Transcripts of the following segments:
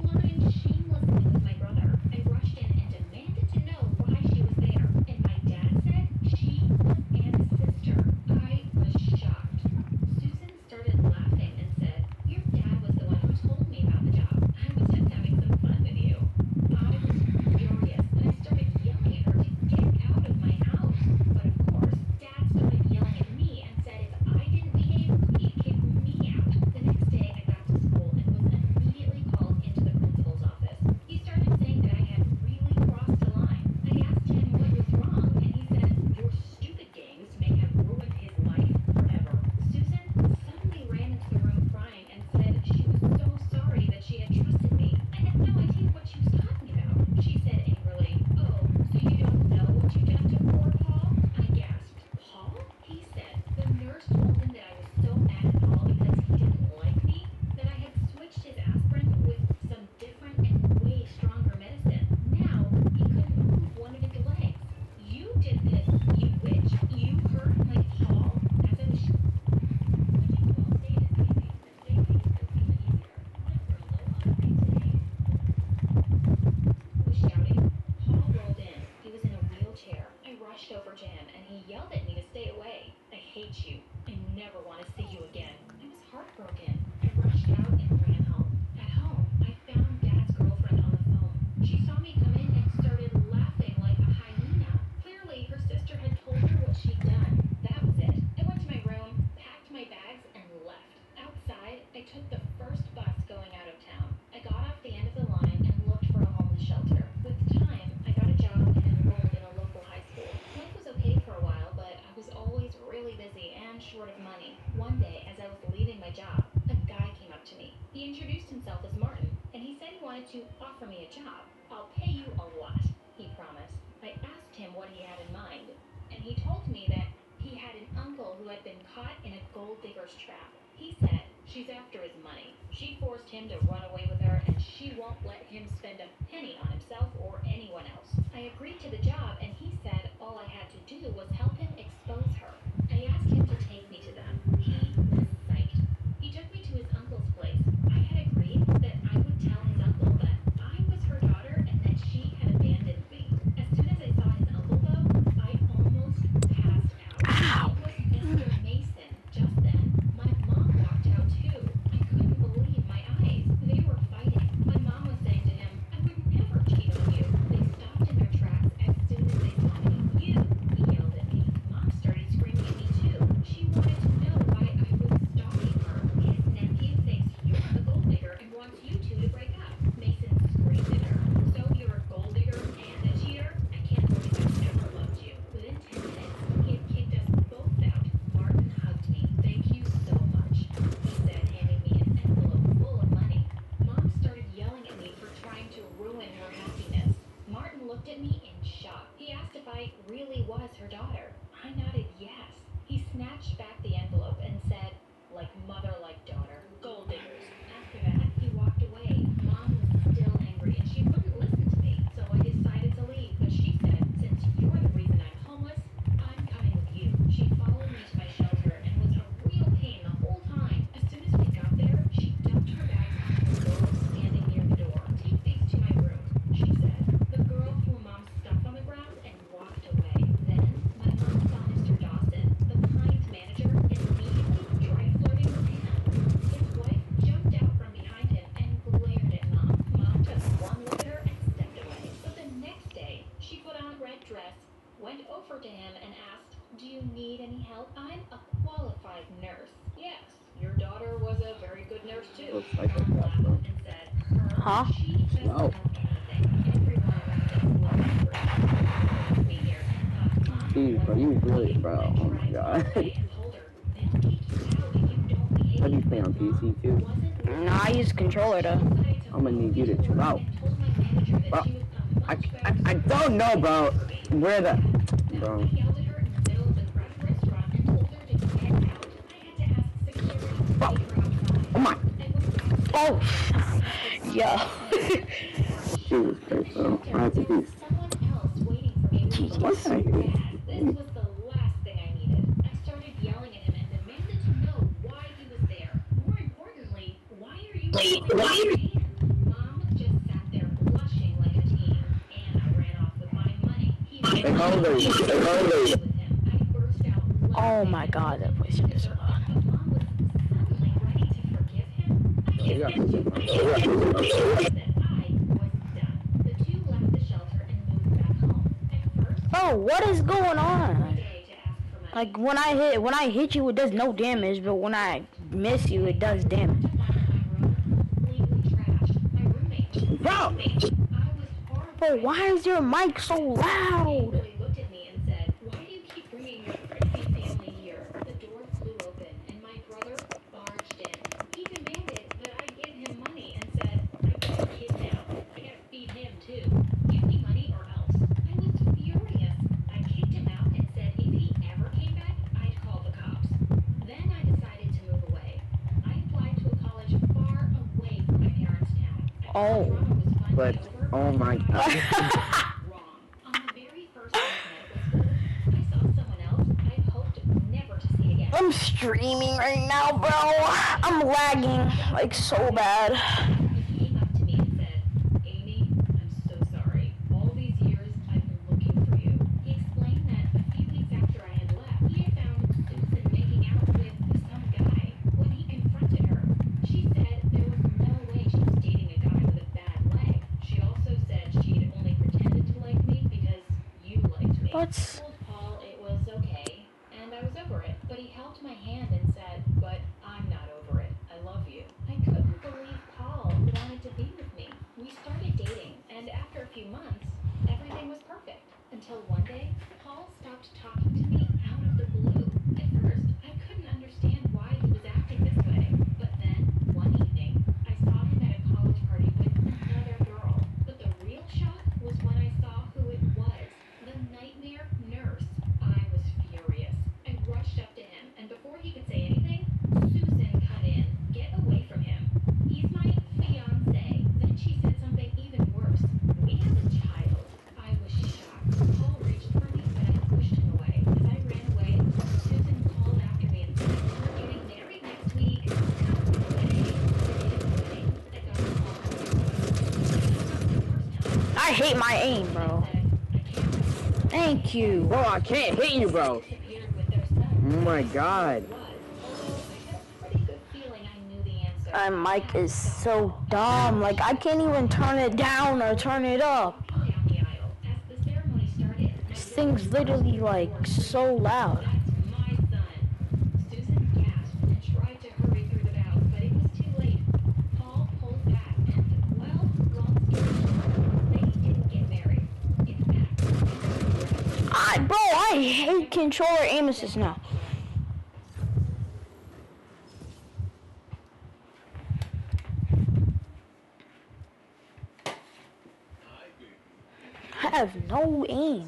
flirting shamelessly with my brother. I rushed in and demanded to know why she was there, and my dad said she was Anne's sister. I was shocked. Susan started laughing and said, "Your dad was the one who told me about the job. I was just having some fun with you." I was furious and I started yelling at her to get out of my house. But of course, Dad started yelling at me and said if I didn't behave, he'd kick me out. The next day, I got to school and was immediately called into the principal's office. He started saying that I had really crossed a line. I asked him what was wrong, and he said, "Your stupid games may have ruined his life forever." Susan suddenly ran into the room crying and said she was so sorry that she had trusted me. I had no idea what she was talking about. She said angrily, "Oh, so you don't know what you've done to poor Paul?" I gasped. "Paul?" He said the nurse told him that I was so mad at Paul because he didn't like me that I had switched his aspirin with some different and way stronger medicine. Now he couldn't move one of his legs. "You did this, you witch. You hurt my Paul?" As I was switching to Allstate and savings, and savings is even easier. Plan for a low autopay today. Was shouting. Paul rolled in. He was in a wheelchair. I rushed over to him and he yelled at me to stay away. "I hate you. I never want to see you again." I was heartbroken. I rushed out and ran home. At home, I found Dad's girlfriend on the phone. She saw me come in and started laughing like a hyena. Clearly, her sister had told her what she'd done. That was it. I went to my room, packed my bags, and left. Outside, I took the first bus going out of town. I got off the end of the line and looked for a homeless shelter. With time, I got a job and enrolled in a local high school. Life was okay for a while, but I was always really busy and short of money. One day, as I was leaving my job, a guy came up to me. He introduced himself as Martin, and he said he wanted to offer me a job. "I'll pay you a lot," he promised. I asked him what he had in mind, and he told me that he had an uncle who had been caught in a gold digger's trap. He said, "She's after his money. She forced him to run away with her, and she won't let him spend a penny on himself or anyone else." I agreed to the job, and he said all I had to do was help him expose her. I asked him to take me to them. He was psyched. He took me to his uncle's place. I had agreed that I would tell his uncle that I was her daughter and that she had abandoned me. As soon as I saw his uncle, though, I almost passed out. Ow! It was Mr. Mason. Just then, my mom walked out too. I couldn't believe my eyes. They were fighting. My mom was saying to him, "I would never cheat on you." They stopped in their tracks as soon as they saw me. "You!" he yelled at me. Mom started screaming at me too. She wanted to know why I was stalking her. "His nephew thinks you're a gold digger and wants you two to break up." Mason screamed at her. "So you're a gold digger and a cheater? I can't believe I've ever loved you." Within 10 minutes, he had kicked us both out. Martin hugged me. "Thank you so much," he said, handing me an envelope full of money. Mom started yelling at me for trying to ruin her happiness. Martin looked at me in shock. He asked if I really was her daughter. I nodded yes. He snatched back the envelope and said, "Like mother, like daughter. Gold diggers." After that, he walked away. Mom was still angry and she wouldn't listen to me, so I decided to leave. But she said, "Since you're the reason I'm homeless, I'm coming with you." She followed me to my shelter and was a real pain the whole time. As soon as we got there, she dumped her bags on the girl standing near the door. "Take these to my room," she said. The girl threw Mom's stuff on the ground and walked away. Then my mom saw Mr. Dawson, the kind manager, immediately try flirting with him. His wife jumped out from behind him and glared at Mom. Mom took one look at her and stepped away. But the next day, she put on a red dress, went over to him and asked, "Do you need any help? I'm a qualified nurse." "Yes, your daughter was a very good nurse too." Looks like Mom a laughed problem. and said, "Her? Huh? She doesn't No. know anything." Everyone around us looked angry. Me here and thought Mom Dude, bro, you was really, lying. bro. I Oh my tried to god. get away and told her, "They'll kick you out if you don't behave." How do you play on But Mom PC too? wasn't No, I use controller to. decided to I'm gonna need you to chill out. and told my manager that Bro, she was a I, much I, better I don't know, bro. Where the, Now, bro. I yelled at her in the middle of the crowded restaurant and told her to get out. I had to ask security to Bro. take her outside. Oh my. I went back to Oh, yeah. yo. Jesus Christ, bro. I have to There was do. someone else waiting for me, which What was the so heck? bad. This was the last thing I needed. I started yelling at him and demanded to know why he was there. More importantly, why are you Wait, holding why? my hand? Mom Oh my god, that voice is so loud. Oh, what is going on? Like when I hit you, it does no damage, but when I miss you, it does damage. Bro! Bro, why is your mic so loud? Looked at me and said, "Why do you keep bringing your crazy family here?" The door flew open and my brother barged in. He demanded that I give him money and said, "I've got a kid now. I gotta feed him too. Give me money or else." I was furious. I kicked him out and said if he ever came back, I'd call the cops. Then I decided to move away. I applied to a college far away from my parents' town. I thought Oh, drama was fun but, and over. oh my god. Wrong. On the very first day of medical school, I saw someone else I'd hoped never to see again. I'm streaming right now, bro. I'm lagging like so bad. He came up to me and said, "Amy, I'm so sorry. All these years I've been looking for you." He explained that a few weeks after I had left, he had found Susan making out with some guy. When he confronted her, she said there was no way she was dating a guy with a bad leg. She also said she'd only pretended to like me because you liked me. What? I told Paul it was okay, and I was over it. But he held my hand and said, "But I'm not over it. I love you." I couldn't believe Paul wanted to be with me. We started dating, and after a few months, everything was perfect. Until one day, Paul stopped talking to me out of the blue. At first, I couldn't understand why he was acting this way. But then, one evening, I saw him at a college party with another girl. But the real shock was when I saw who it was. The nightmare nurse. I was furious. I rushed up to him, and before he could say anything, Susan cut in. "Get away from him. He's my fiancé." Then she said something even worse. "We have a child." I was shocked. Paul reached for me, but I pushed him away. As I ran away, Susan called after me and said, "We're getting married next week." Come to the wedding. I got a call from my brother. I hate my aim, bro. Thank you. Bro, I can't hit you, bro. Oh my god. My mic is so dumb. Like I can't even turn it down or turn it up. This thing's literally like so loud. Susan gasped and tried to hurry through the vows, but it was too late. Paul pulled back and, well, long story short, they didn't get married. In fact, Bro, I hate controller aim assist now. I have no aim.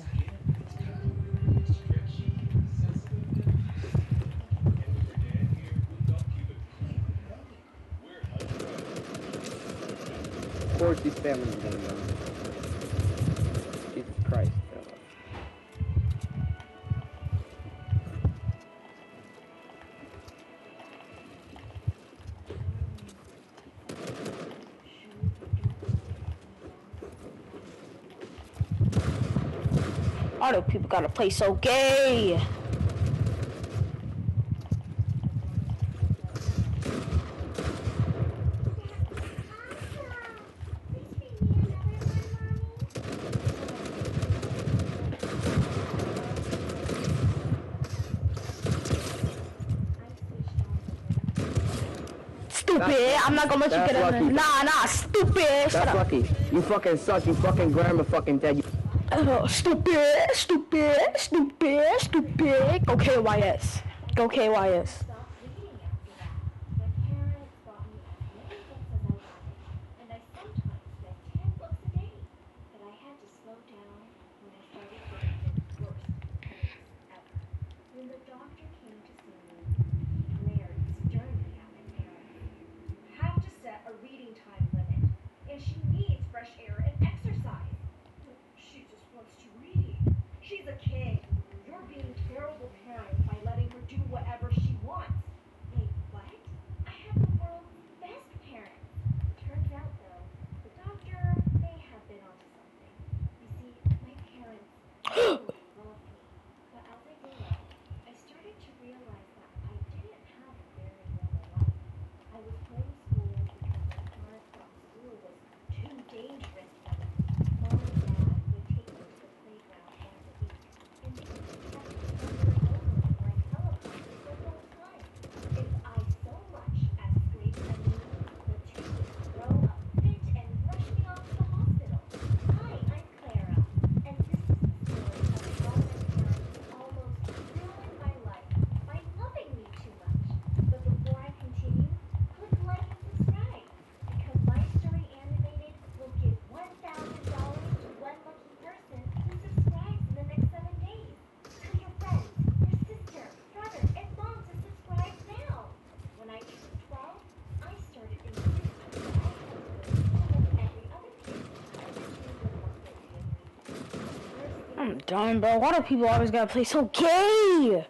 Of course these families gonna know. Jesus Christ. All the people gotta play so gay. Stupid. I'm not gonna let you get in. Nah, stupid. That's Shut up. lucky. You fucking suck. You fucking grandma fucking dead. You Stupid. Go KYS. Go KYS. stopped reading after that. My parents bought me as many books as I wanted, and I sometimes read 10 books a day. But I had to slow down when I started getting the worst pains ever. When the doctor came to see me, he glared sternly at my parents. "You have to set a reading time limit, and she needs fresh air and exercise." "But she just wants to read. She's a kid. You're being terrible parents by letting her do whatever she wants." Wait, what? I have the world's best parents. Turns out, though, the doctor may have been onto something. You see, my parents I'm done, bro. Why do people always gotta play so gay?